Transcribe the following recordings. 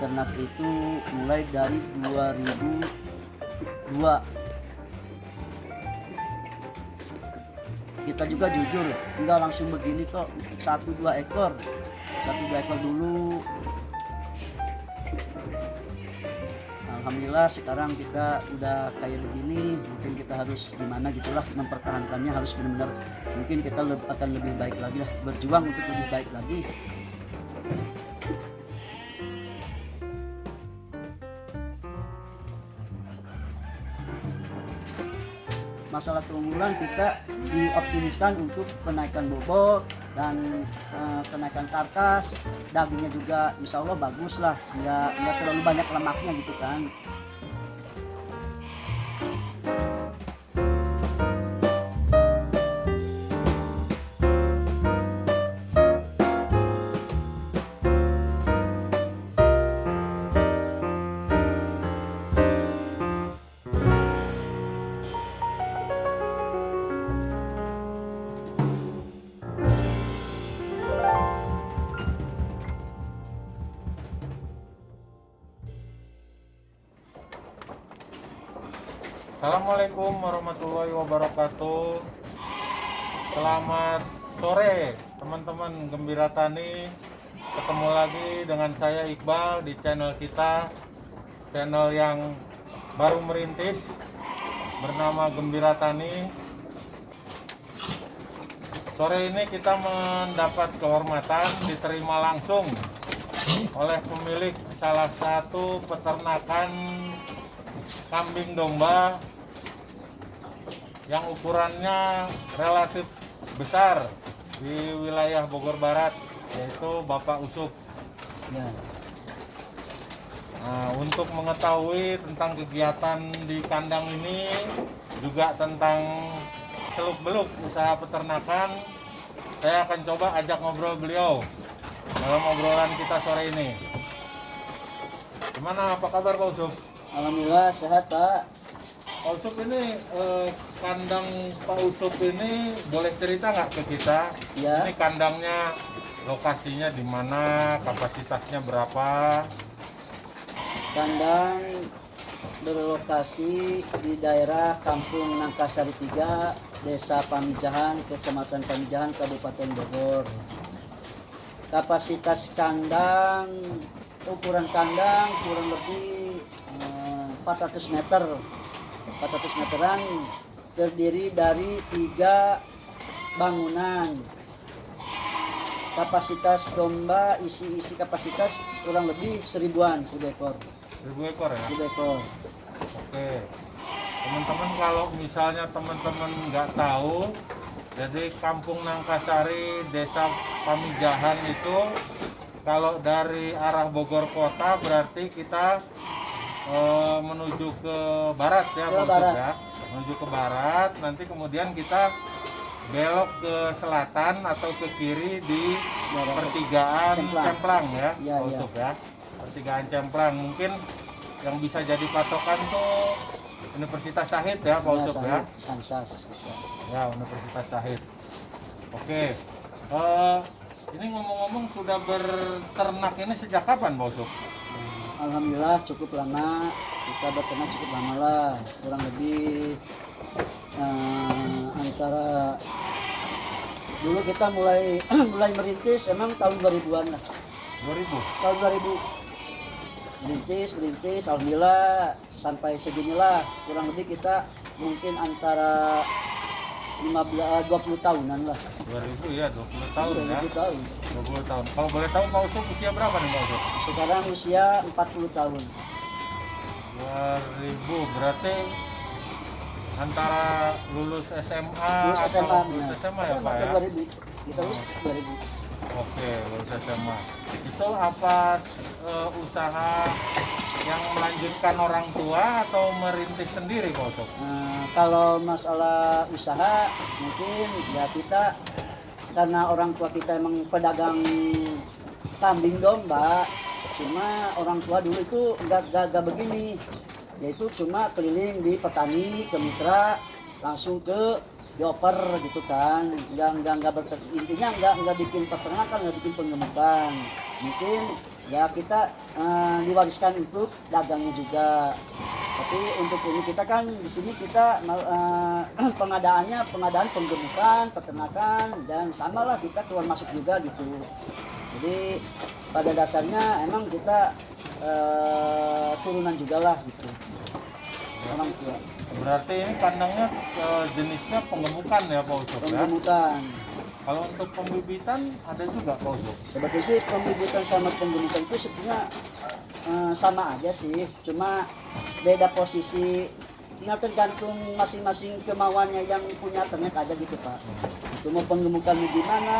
beternak itu mulai dari 2002. Kita juga jujur nggak langsung begini kok, 1-2 ekor dulu. Alhamdulillah sekarang kita udah kayak begini, mungkin kita harus gimana gitulah mempertahankannya, harus benar-benar mungkin kita akan lebih baik lagi lah, berjuang untuk lebih baik lagi. Masalah keunggulan kita dioptimiskan untuk kenaikan bobot dan kenaikan karkas, dagingnya juga insya Allah bagus lah, nggak terlalu banyak lemaknya gitu kan. Assalamualaikum warahmatullahi wabarakatuh. Selamat sore teman-teman Gembira Tani. Ketemu lagi dengan saya Iqbal di channel kita, channel yang baru merintis bernama Gembira Tani. Sore ini kita mendapat kehormatan diterima langsung oleh pemilik salah satu peternakan kambing domba yang ukurannya relatif besar di wilayah Bogor Barat, yaitu Bapak Usop. Ya. Nah, untuk mengetahui tentang kegiatan di kandang ini, juga tentang seluk-beluk usaha peternakan, saya akan coba ajak ngobrol beliau dalam obrolan kita sore ini. Gimana, apa kabar Pak Usop? Alhamdulillah sehat Pak. Pak Usop ini kandang Pak Usop ini boleh cerita nggak ke kita? Ya. Ini kandangnya lokasinya di mana, kapasitasnya berapa? Kandang berlokasi di daerah Kampung Nangkasari 3, Desa Pamijahan, Kecamatan Pamijahan, Kabupaten Bogor. Kapasitas kandang, ukuran kandang kurang lebih 400 meter. 400 meteran, terdiri dari 3 bangunan. Kapasitas domba, isi kapasitas kurang lebih 1000 ekor. 1000 ekor ya? 1000 ekor. Oke. Teman-teman, kalau misalnya teman-teman nggak tahu, jadi Kampung Nangkasari, Desa Pamijahan itu kalau dari arah Bogor Kota berarti kita menuju ke barat ya, ke Pak Usop barat. ya, menuju ke barat, nanti kemudian kita belok ke selatan atau ke kiri di pertigaan Cemplang ya, Ya, Pak ya. Usop ya, pertigaan Cemplang. Mungkin yang bisa jadi patokan tuh Universitas Syahid ya, Pak Usop ya. Kansas. Ya, Universitas Syahid. Oke, ini ngomong-ngomong sudah berternak ini sejak kapan, Pak Usop? Alhamdulillah cukup lama, kita beternak cukup lama lah, kurang lebih antara dulu kita mulai merintis emang tahun 2000-an lah. 2000? Tahun 2000 merintis, alhamdulillah sampai seginilah, kurang lebih kita mungkin antara 20 tahunan lah. 2000 ya, 20 tahun ya. 20 tahun. 20 tahun. Kalau boleh tahu Pak Usop usia berapa nih Pak Usop? Sekarang usia 40 tahun. 2000 berarti antara lulus SMA Lulus atau SMA, lulus benar. SMA ya Pak ya? 2000. Kita lulus 2000. Oke, lulus SMA. Itu apa usaha yang melanjutkan orang tua atau merintis sendiri Pak Usop? Kalau masalah usaha mungkin ya kita karena orang tua kita emang pedagang kambing domba, cuma orang tua dulu itu nggak begini, yaitu cuma keliling di petani ke mitra langsung ke dioper gitu kan, intinya nggak bikin peternakan, nggak bikin pengemukan. Mungkin ya kita diwariskan untuk dagangnya juga. Tapi untuk ini kita kan di sini kita pengadaan penggemukan, peternakan, dan samalah kita keluar masuk juga gitu. Jadi pada dasarnya emang kita turunan juga lah gitu. Orang tua. Berarti ini kandangnya jenisnya penggemukan ya Pak Usop ya? Penggemukan. Kalau untuk pembibitan ada juga Pak Usop? Sebetulnya sih pembibitan sama penggemukan itu sebenarnya sama aja sih, cuma beda posisi, tinggal tergantung masing-masing kemauannya yang punya ternak aja gitu Pak. Itu mau penggemukannya gimana,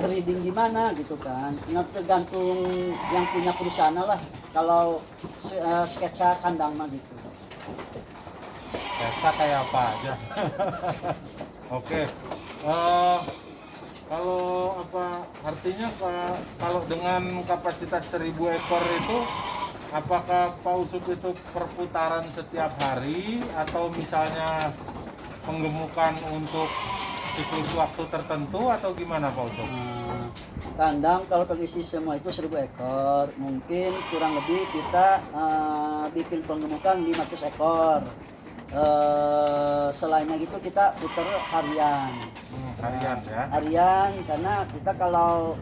breeding gimana gitu kan, tinggal tergantung yang punya perusahaan lah. Kalau sketsa kandang mah gitu. Biasa kayak apa aja. Oke. Kalau apa artinya kalau dengan kapasitas 1000 ekor itu apakah Pak Usop itu perputaran setiap hari atau misalnya penggemukan untuk siklus waktu tertentu atau gimana Pak Usop? Kandang kalau terisi semua itu 1000 ekor, mungkin kurang lebih kita bikin penggemukan 500 ekor. Selainnya gitu kita putar harian. Harian ya? Harian, karena kita kalau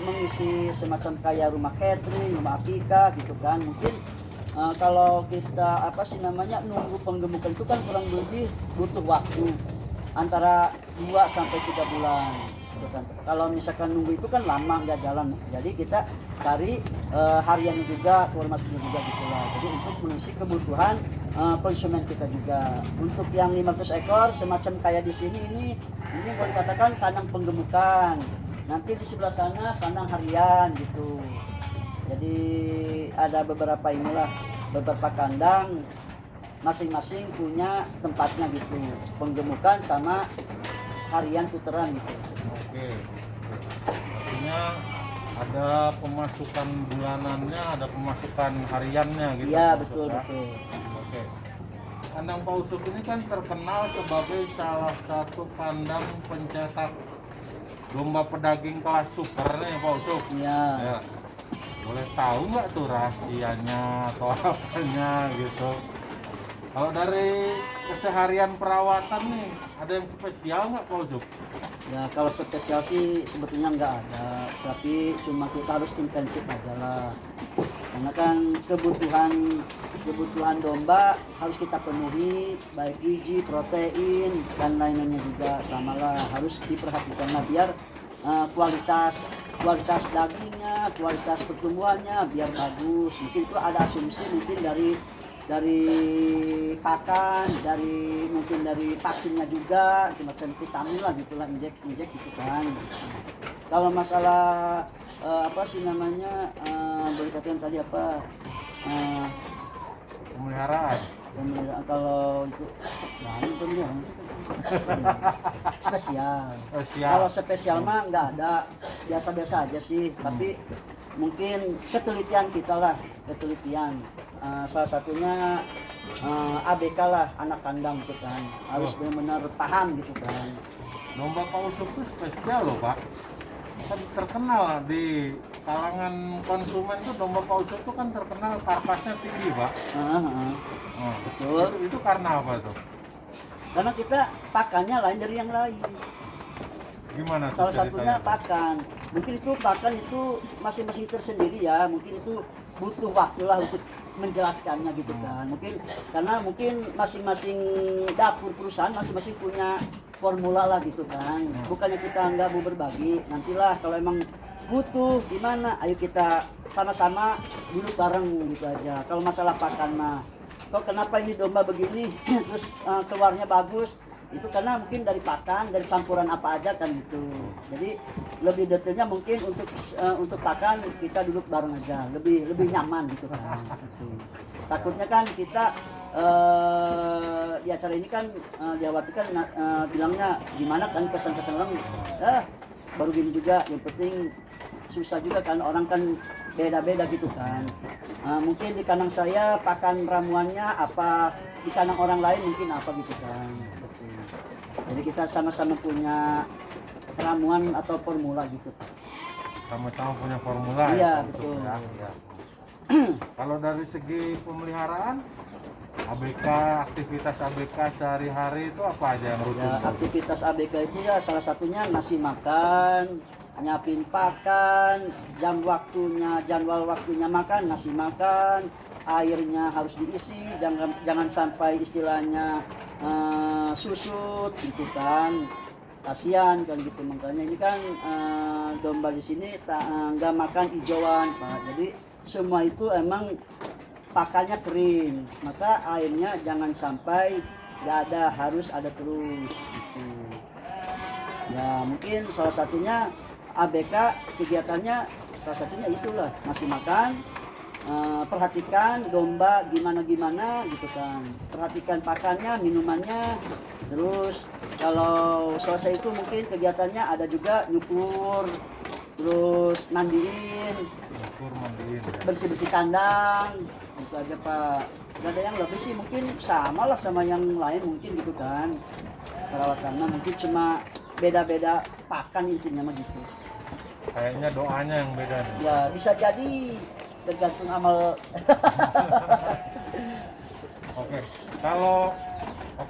mengisi semacam kayak rumah catering, rumah akikah gitu kan, mungkin kalau kita nunggu penggemukan itu kan kurang lebih butuh waktu antara 2 sampai 3 bulan gitu kan. Kalau misalkan nunggu itu kan lama nggak jalan, jadi kita cari hariannya juga, keluar masuknya juga gitu lah. Jadi untuk mengisi kebutuhan konsumen kita juga. Untuk yang 500 ekor semacam kayak di sini ini boleh dikatakan kandang penggemukan. Nanti di sebelah sana kandang harian gitu. Jadi ada beberapa kandang masing-masing punya tempatnya gitu. Penggemukan sama harian putaran gitu. Oke. Artinya ada pemasukan bulanannya, ada pemasukan hariannya gitu. Iya, betul. Oke. Kandang Pak Usop ini kan terkenal sebagai salah satu kandang pencetak domba pedaging kelas super nih Pak Usop. Iya. Ya. Boleh tahu nggak tuh rahasianya atau apanya gitu? Kalau dari keseharian perawatan nih, ada yang spesial nggak Pak Usop? Ya kalau spesial sih sebetulnya nggak ada, tapi cuma kita harus intensif aja lah. Karena kan kebutuhan domba harus kita penuhi, baik gizi, protein, dan lain-lainnya juga samalah harus diperhatikan lah biar kualitas dagingnya, kualitas pertumbuhannya biar bagus. Mungkin itu ada asumsi mungkin dari pakan, mungkin dari vaksinnya juga, semacam vitamin lah gitulah, injek gitu kan. Kalau masalah berkaitan tadi Pemeliharaan. kalau itu pemeliharaan sih spesial. Kalau spesial mah nggak ada, biasa-biasa aja sih, tapi mungkin ketelitian kita lah, salah satunya ABK lah, anak kandang gitu kan, harus benar-benar paham gitu kan. Domba Pak Usop itu spesial loh Pak, kan terkenal di kalangan konsumen tuh domba Pak Usop itu kan terkenal karkasnya tinggi Pak. Betul. Itu karena apa tuh? Karena kita pakannya lain dari yang lain. Gimana? Salah satunya pakan. Mungkin itu pakan itu masing-masing tersendiri ya. Mungkin itu butuh waktu lah untuk menjelaskannya gitu kan. Karena mungkin masing-masing dapur perusahaan masing-masing punya formula lah gitu kan. Bukannya kita nggak mau berbagi. Nantilah kalau emang butuh gimana, ayo kita sama-sama dulu bareng gitu aja. Kalau masalah pakan mah, kok kenapa ini domba begini terus keluarnya bagus, itu karena mungkin dari pakan, dari campuran apa aja kan gitu. Jadi lebih detailnya mungkin untuk pakan kita duduk bareng aja, lebih nyaman gitu kan. Gitu. Takutnya kan kita di acara ini kan Diawati kan bilangnya gimana kan, kesan-kesan orang baru gini juga, yang penting susah juga kan, orang kan beda-beda gitu kan. Mungkin di kandang saya pakan ramuannya apa, di kandang orang lain mungkin apa gitu kan. Betul. Jadi kita sama-sama punya ramuan atau formula gitu. sama-sama punya formula Iya, ya Pak Usop betul. ya. Iya. Kalau dari segi pemeliharaan ABK, aktivitas ABK sehari-hari itu apa aja yang rutin? Ya, Pak Usop? aktivitas ABK itu ya salah satunya ngasih makan, nyiapin pakan, jadwal waktunya makan, ngasih makan, airnya harus diisi, jangan sampai istilahnya susut gitu kan. Kasihan kan gitu, makanya ini kan domba di sini nggak makan hijauan Pak. Jadi semua itu emang pakannya kering, maka airnya jangan sampai nggak ada, harus ada terus gitu. Ya mungkin salah satunya ABK kegiatannya salah satunya itulah ngasih makan, perhatikan domba gimana gitu kan, perhatikan pakannya, minumannya. Terus kalau selesai itu mungkin kegiatannya ada juga nyukur, terus mandiin, Ukur mandiin ya. bersih kandang, itu aja Pak. Gak ada yang lebih sih, mungkin sama lah sama yang lain mungkin gitu kan, perawatannya mungkin cuma beda-beda pakan intinya mah gitu. Kayaknya doanya yang beda nih. Ya bisa jadi tergantung amal. Oke, kalau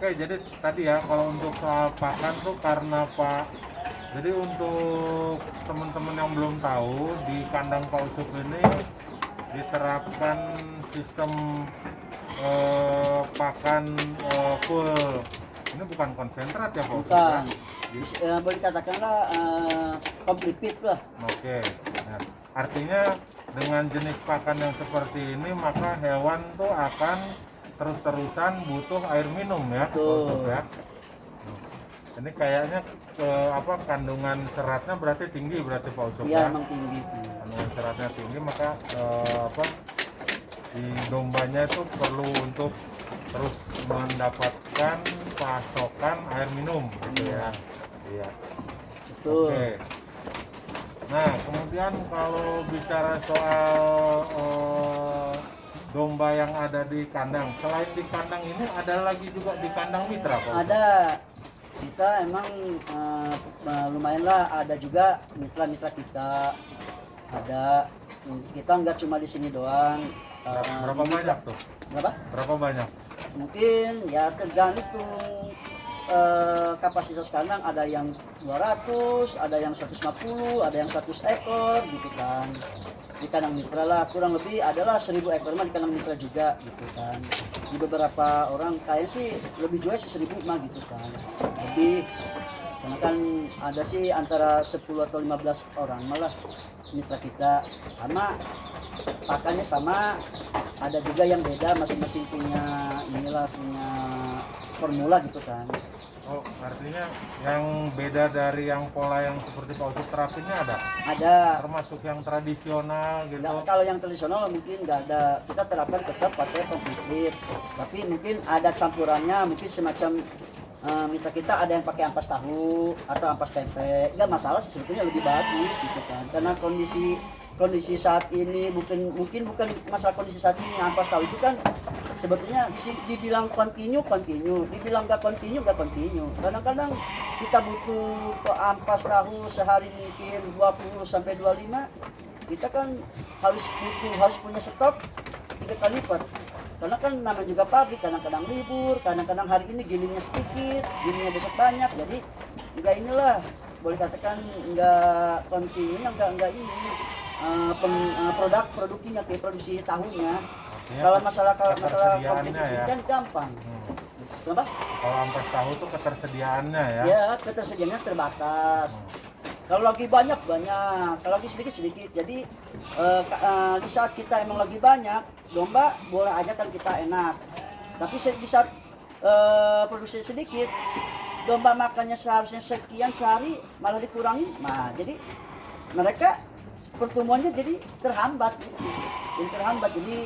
jadi tadi ya kalau untuk soal pakan tuh karena Pak, jadi untuk teman-teman yang belum tahu di kandang Pak Usop ini diterapkan sistem pakan full. Ini bukan konsentrat ya Pak Usop ya? Bukan, boleh katakanlah komplit lah. Oke, nah, artinya dengan jenis pakan yang seperti ini maka hewan tuh akan terus-terusan butuh air minum ya, Pak Betul. Usop ya. Ini kayaknya kandungan seratnya berarti tinggi berarti Pak Usop Iya ya. emang tinggi. Kandungan seratnya tinggi maka di dombanya itu perlu untuk terus mendapatkan pasokan air minum gitu ya. Iya. Betul. Oke. Nah, kemudian kalau bicara soal domba yang ada di kandang, selain di kandang ini ada lagi juga di kandang mitra Pak? Ada, kita emang lumayan lah, ada juga mitra-mitra kita. Ada, kita nggak cuma di sini doang. Berapa banyak tuh? Berapa? Berapa banyak? Mungkin ya tergantung kapasitas kandang, ada yang 200, ada yang 150, ada yang 100 ekor gitu kan. Di kandang mitra lah kurang lebih adalah 1000 ekor mah di kandang mitra juga gitu kan. Di beberapa orang kayak sih lebih juga sih 1000 mah gitu kan. Lebih karena kan ada sih antara 10 atau 15 orang malah mitra kita, sama pakannya sama, ada juga yang beda, masing-masing punya punya formula gitu kan. Oh, artinya yang beda dari yang pola yang seperti Pak Usop terapinnya ada? Ada. Termasuk yang tradisional gitu? Nah, kalau yang tradisional mungkin nggak ada, kita terapkan tetap pakai komplit, tapi mungkin ada campurannya, mungkin semacam mitra kita ada yang pakai ampas tahu atau ampas tempe, nggak masalah sih, sebetulnya lebih bagus gitu kan, karena kondisi saat ini mungkin bukan masalah kondisi saat ini. Ampas tahu itu kan sebetulnya dibilang continue, dibilang nggak continue. Kadang-kadang kita butuh ampas tahu sehari mungkin 20 sampai 25, kita kan harus punya stok 3 kali lipat. Karena kan namanya juga pabrik, kadang-kadang libur, kadang-kadang hari ini gilingnya sedikit, gilingnya besok banyak, jadi nggak inilah, boleh katakan nggak continue, nggak ini produksinya kayak produksi tahunya. Kalau masalah kompetitif ya, kan gampang. Kenapa? Kalau ampas tahu tuh ketersediaannya ya? Ya, ketersediaannya terbatas. Kalau lagi banyak, kalau lagi sedikit. Jadi di saat kita emang lagi banyak domba, boleh aja kan kita enak. Tapi di saat produksi sedikit, domba makannya seharusnya sekian sehari malah dikurangin. Nah, jadi mereka pertumbuhannya jadi terhambat gitu. Jadi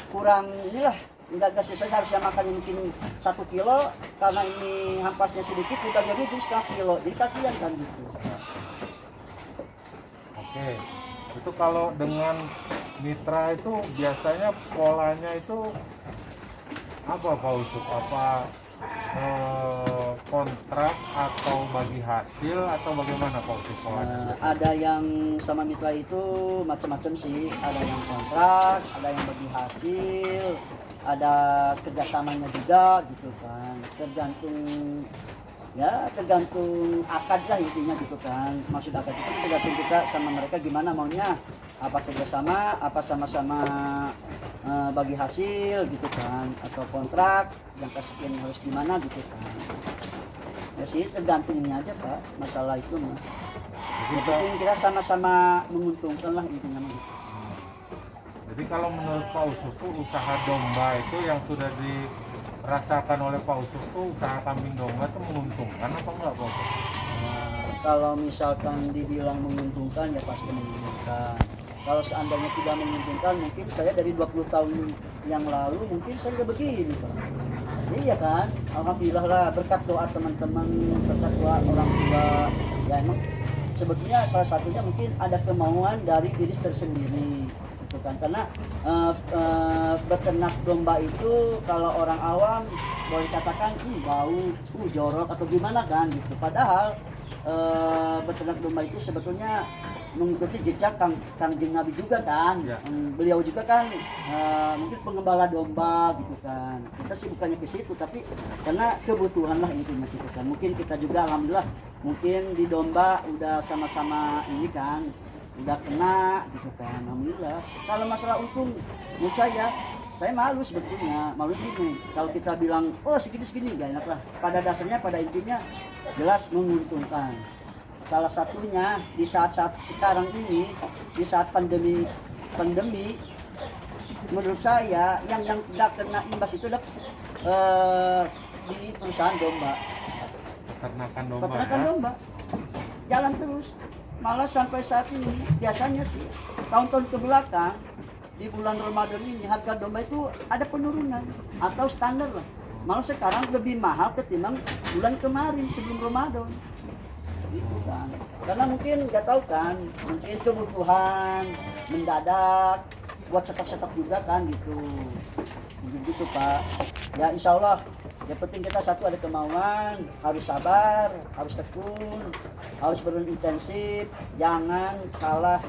kurang inilah, nggak sesuai, harusnya makan mungkin 1 kilo, karena ini hampasnya sedikit udah jadi 1/2 kilo, jadi kasihan kan gitu. Oke, itu kalau dengan mitra itu biasanya polanya itu apa Pak Usop? Apa kontrak atau bagi hasil atau bagaimana Pak Usop? Ada yang sama mitra itu macam-macam sih, ada yang kontrak, ada yang bagi hasil, ada kerjasamanya juga gitu kan, tergantung akad lah intinya gitu kan. Maksud akad itu tergantung kita sama mereka gimana maunya, apa kerjasama, apa sama-sama bagi hasil gitu kan, atau kontrak yang sekian harus gimana gitu kan. Ya sih tergantung ini aja Pak, masalah itu mah. Yang penting kita sama-sama menguntungkan lah intinya mah gitu. Jadi kalau menurut Pak Usop tuh usaha domba itu yang sudah dirasakan oleh Pak Usop tuh usaha kambing domba itu menguntungkan apa enggak Pak Usop? Kalau misalkan dibilang menguntungkan ya pasti menguntungkan. Kalau seandainya tidak menguntungkan, mungkin saya dari 20 tahun yang lalu mungkin saya udah begini Pak. Iya kan, alhamdulillah lah berkat doa teman-teman, berkat doa orang tua. Ya emang sebetulnya salah satunya mungkin ada kemauan dari diri tersendiri gitu kan. Karena beternak domba itu kalau orang awam boleh katakan bau, jorok atau gimana kan gitu. Padahal beternak domba itu sebetulnya mengikuti jejak Kangjeng Nabi juga kan. Ya. Beliau juga kan mungkin pengembala domba gitu kan. Kita sih bukannya ke situ, tapi karena kebutuhan lah intinya gitu kan. Mungkin kita juga alhamdulillah mungkin di domba udah sama-sama ini kan, udah kena gitu kan, alhamdulillah. Kalau masalah untung menurut saya malu sebetulnya, malu gini kalau kita bilang oh segini gak enak lah. Pada dasarnya, pada intinya jelas menguntungkan. Salah satunya di saat-saat sekarang ini, di saat pandemi menurut saya yang tidak kena imbas itu adalah di perusahaan domba, peternakan domba jalan terus. Malah sampai saat ini biasanya sih tahun-tahun ke belakang di bulan Ramadan ini harga domba itu ada penurunan atau standar lah. Malah sekarang lebih mahal ketimbang bulan kemarin sebelum Ramadan. Gitu kan. Karena mungkin nggak tahu kan, mungkin kebutuhan mendadak buat setok juga kan gitu. Gitu Pak. Ya insya Allah yang penting kita satu ada kemauan, harus sabar, harus tekun, harus berintensif, jangan kalah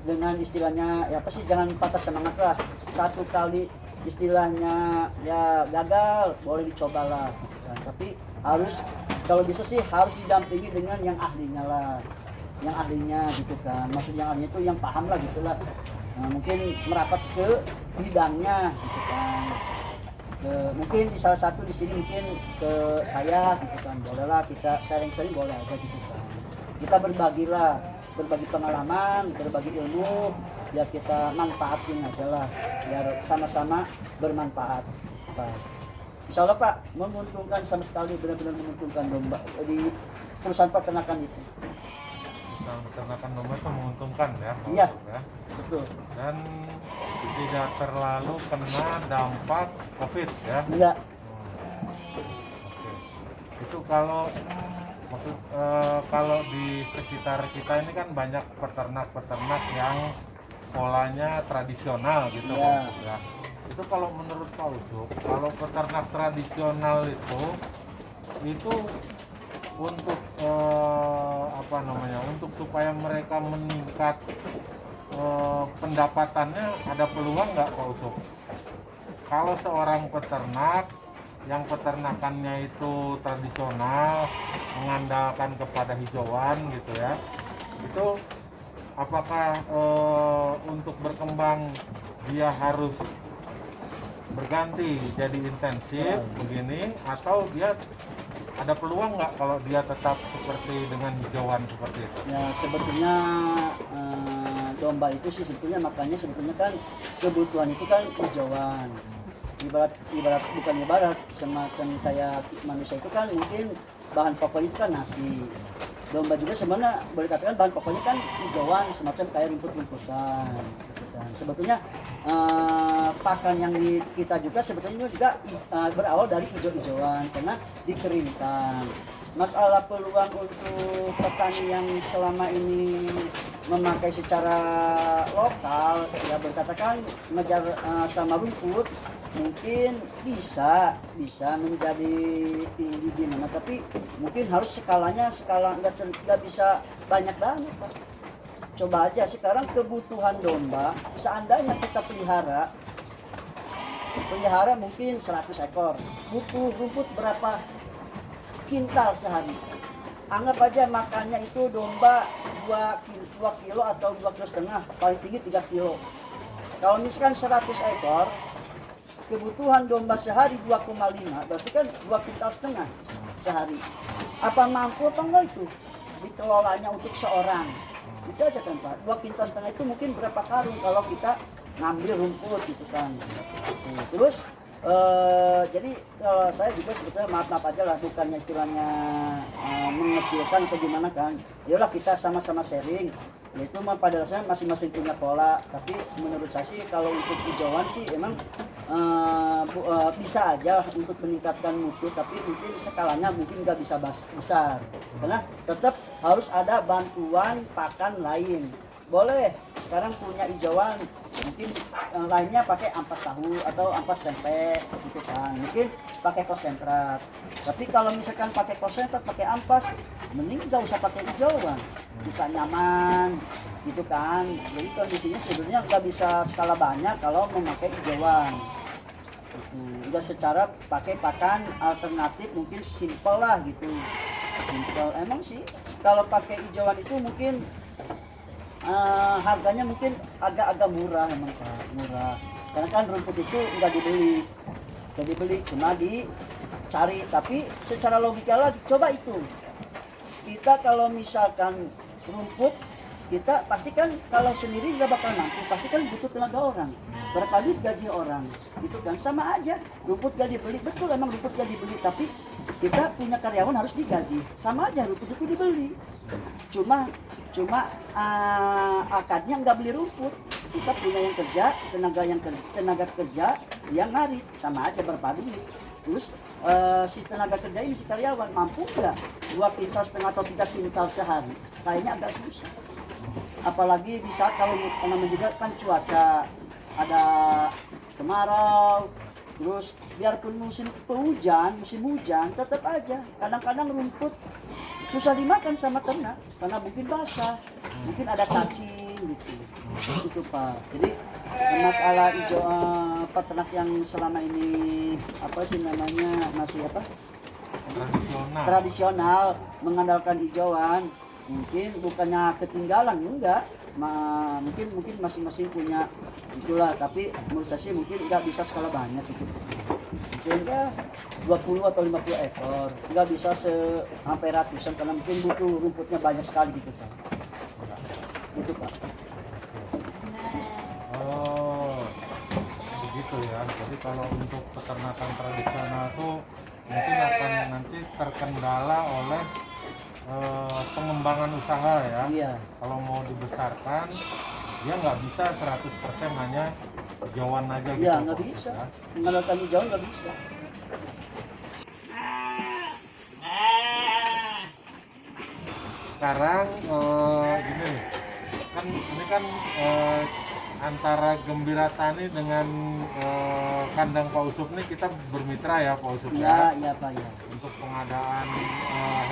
dengan istilahnya ya apa sih, jangan patah semangat lah. Satu kali istilahnya ya gagal boleh dicobalah gitu kan. Tapi harus kalau bisa sih harus didampingi dengan yang ahlinya lah, yang ahlinya gitu kan. Maksudnya yang ahlinya itu yang paham lah gitulah. Nah, mungkin merapat ke bidangnya gitu kan. Mungkin di salah satu di sini mungkin ke saya gitu kan, bolehlah kita sharing-sharing boleh aja gitu kan. Kita berbagi pengalaman, berbagi ilmu, biar kita manfaatin aja lah, biar sama-sama bermanfaat Pak. Insya Allah Pak, menguntungkan sama sekali, benar-benar menguntungkan domba di perusahaan peternakan itu. Peternakan domba itu menguntungkan ya? Iya, ya. Betul. Dan tidak terlalu kena dampak COVID ya? Enggak. Oke. Itu kalau kalau di sekitar kita ini kan banyak peternak yang polanya tradisional gitu Iya. Pak Usop, ya. Itu kalau menurut Pak Usop, kalau peternak tradisional itu untuk untuk supaya mereka meningkat pendapatannya ada peluang nggak Pak Usop? Kalau seorang peternak yang peternakannya itu tradisional, mengandalkan kepada hijauan gitu ya, itu apakah untuk berkembang dia harus berganti jadi intensif begini, atau dia ada peluang nggak kalau dia tetap seperti dengan hijauan seperti itu? Ya sebetulnya domba itu sih sebetulnya makanya sebetulnya kan kebutuhan itu kan hijauan. Ibarat bukan ibarat, semacam kayak manusia itu kan mungkin bahan pokoknya itu kan nasi. Domba juga sebenarnya boleh katakan bahan pokoknya kan hijauan, semacam kayak rumput-rumputan gitu kan. Sebetulnya pakan yang kita juga sebetulnya juga berawal dari hijau-hijauan karena dikeringkan. Masalah peluang untuk petani yang selama ini memakai secara lokal ya berkatakan mengejar sama rumput, mungkin bisa menjadi tinggi gimana, tapi mungkin harus skala nggak bisa banyak banget Pak. Coba aja sekarang kebutuhan domba, seandainya kita pelihara mungkin 100 ekor, butuh rumput berapa kintal sehari. Anggap aja makannya itu domba 2 kilo atau 2,5 kilo, paling tinggi 3 kilo. Kalau misalkan 100 ekor, kebutuhan domba sehari 2,5, berarti kan 2,5 kintal sehari. Apa mampu apa enggak itu dikelolanya untuk seorang? Itu aja kan Pak, 2,5 kintal itu mungkin berapa karung kalau kita ngambil rumput gitu kan. Terus jadi kalau saya juga sebetulnya maaf aja lah, bukannya istilahnya mengecilkan atau gimana kan. Yalah kita sama-sama sharing. Yaitu pada dasarnya masing-masing punya pola. Tapi menurut saya sih kalau untuk hijauan sih emang bisa aja untuk meningkatkan mutu, tapi mungkin skalanya mungkin nggak bisa besar. Karena tetap harus ada bantuan pakan lain. Boleh sekarang punya hijauan, mungkin lainnya pakai ampas tahu atau ampas tempe gitu kan, mungkin pakai konsentrat. Tapi kalau misalkan pakai konsentrat, pakai ampas, mending nggak usah pakai hijauan, kita nyaman gitu kan. Jadi kondisinya sebenarnya nggak bisa skala banyak kalau memakai hijauan. Nggak secara pakai pakan alternatif, mungkin simple lah gitu, simple. Emang sih kalau pakai hijauan itu mungkin harganya mungkin agak-agak murah emang Pak, murah. Karena kan rumput itu nggak dibeli, cuma dicari. Tapi secara logika lagi, coba itu kita kalau misalkan rumput kita pasti kan kalau sendiri nggak bakal mampu, pasti kan butuh tenaga orang, berapa duit gaji orang gitu kan. Sama aja rumput gak dibeli, betul emang rumput gak dibeli, tapi kita punya karyawan harus digaji, sama aja rumput itu dibeli. Cuma akadnya nggak beli rumput, kita punya yang kerja, tenaga kerja yang ngarit, sama aja berapa duit. Terus si tenaga kerja ini, si karyawan mampu nggak 2,5 kintal atau 3 kintal sehari? Kayaknya agak susah. Apalagi bisa kalau namanya juga kan cuaca ada kemarau, terus biarpun musim hujan tetap aja kadang-kadang rumput susah dimakan sama ternak karena mungkin basah, mungkin ada cacing gitu Pak. Jadi masalah hijau peternak yang selama ini apa sih namanya masih apa tradisional mengandalkan hijauan, mungkin bukannya ketinggalan, enggak. Mungkin masing-masing punya itulah, tapi menurut saya sih mungkin nggak bisa skala banyak gitu. Mungkin ya 20 atau 50 ekor, nggak bisa sampai ratusan karena mungkin butuh rumputnya banyak sekali gitu Pak. Gitu Pak. Oh, begitu ya. Jadi kalau untuk peternakan tradisional tuh mungkin akan nanti terkendala oleh pengembangan usaha ya. Iya. Kalau mau dibesarkan, dia nggak bisa 100% hanya hijauan aja gitu. Iya, nggak bisa. Ya. Mengandalkan hijauan nggak bisa. Sekarang gini, ini kan antara Gembira Tani dengan kandang Pak Usup ini kita bermitra ya Pak Usup ya. Iya Pak ya. Untuk pengadaan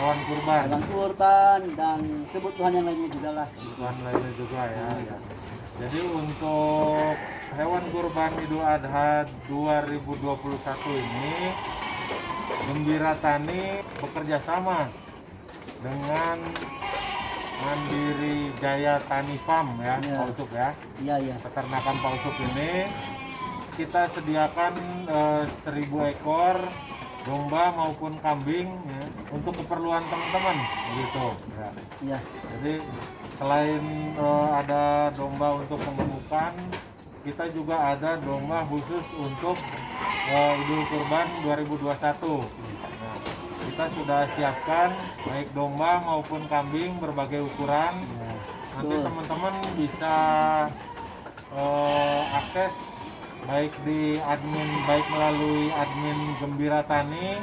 hewan kurban. Hewan kurban dan kebutuhan yang lainnya juga lah. Kebutuhan lainnya juga ya. Jadi untuk hewan kurban Idul Adha 2021 ini Gembira Tani bekerja sama dengan Mandiri Jaya Tani Farm ya, Iya. Pak Usup ya. Iya. Peternakan Pak Usup ini kita sediakan 1.000 ekor domba maupun kambing ya, untuk keperluan teman-teman gitu ya. Iya. Jadi selain ada domba untuk pembukaan, kita juga ada domba khusus untuk Idul Kurban 2021. Nah, kita sudah siapkan baik domba maupun kambing berbagai ukuran. Nanti teman-teman bisa akses baik di admin, baik melalui admin Gembira Tani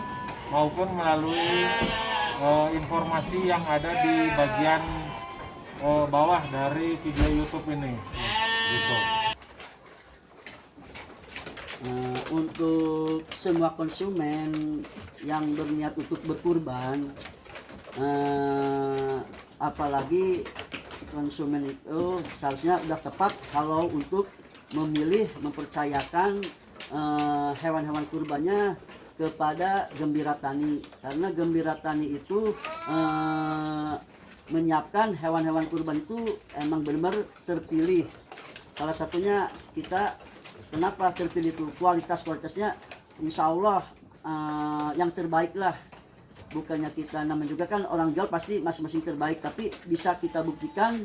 maupun melalui informasi yang ada di bagian bawah dari video YouTube ini gitu. Untuk semua konsumen yang berniat untuk berkurban, apalagi konsumen itu seharusnya udah tepat kalau untuk memilih mempercayakan hewan-hewan kurbannya kepada Gembira Tani, karena Gembira Tani itu menyiapkan hewan-hewan kurban itu emang benar-benar terpilih. Salah satunya kita kenapa terpilih itu kualitasnya insya Allah yang terbaik lah. Bukannya kita namanya juga kan orang jual pasti masing-masing terbaik, tapi bisa kita buktikan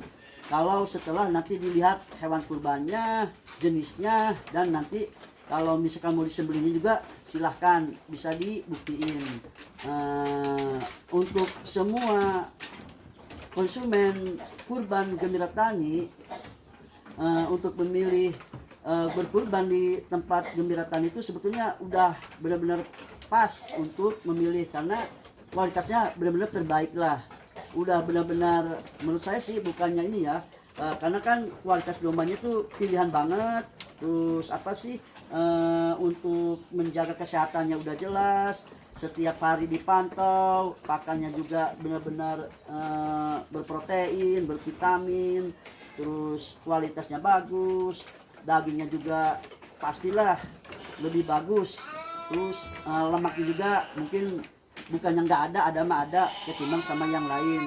kalau setelah nanti dilihat hewan kurbannya, jenisnya, dan nanti kalau misalkan mau disembelihnya juga silahkan bisa dibuktiin. Untuk semua konsumen kurban Gembira Tani, untuk memilih berkurban di tempat Gembira Tani itu sebetulnya udah benar-benar pas untuk memilih, karena kualitasnya benar-benar terbaik lah. Udah benar-benar menurut saya sih, bukannya ini ya, karena kan kualitas dombanya itu pilihan banget. Terus apa sih, untuk menjaga kesehatannya udah jelas, setiap hari dipantau, pakannya juga benar-benar berprotein, bervitamin, terus kualitasnya bagus, dagingnya juga pastilah lebih bagus, terus lemaknya juga mungkin bukan yang nggak ada mah ada ketimbang sama yang lain.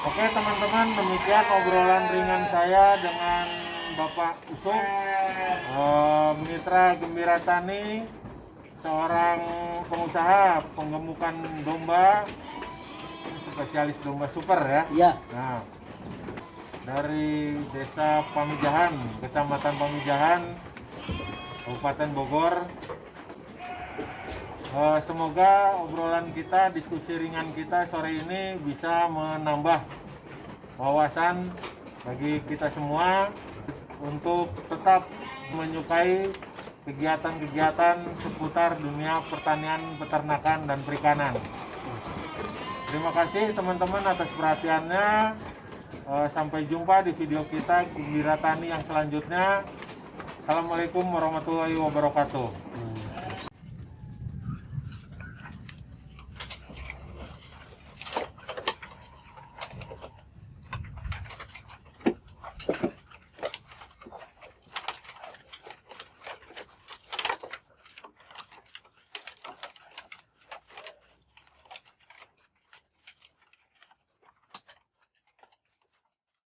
Oke teman-teman, demikian obrolan ringan saya dengan Bapak Usop, mitra Gembira Tani, seorang pengusaha penggemukan domba, spesialis domba super ya. Iya. Nah, dari Desa Pamijahan, Kecamatan Pamijahan, Kabupaten Bogor. Semoga obrolan kita, diskusi ringan kita sore ini bisa menambah wawasan bagi kita semua untuk tetap menyukai kegiatan-kegiatan seputar dunia pertanian, peternakan, dan perikanan. Terima kasih teman-teman atas perhatiannya. Sampai jumpa di video kita Gembira Tani yang selanjutnya. Assalamualaikum warahmatullahi wabarakatuh.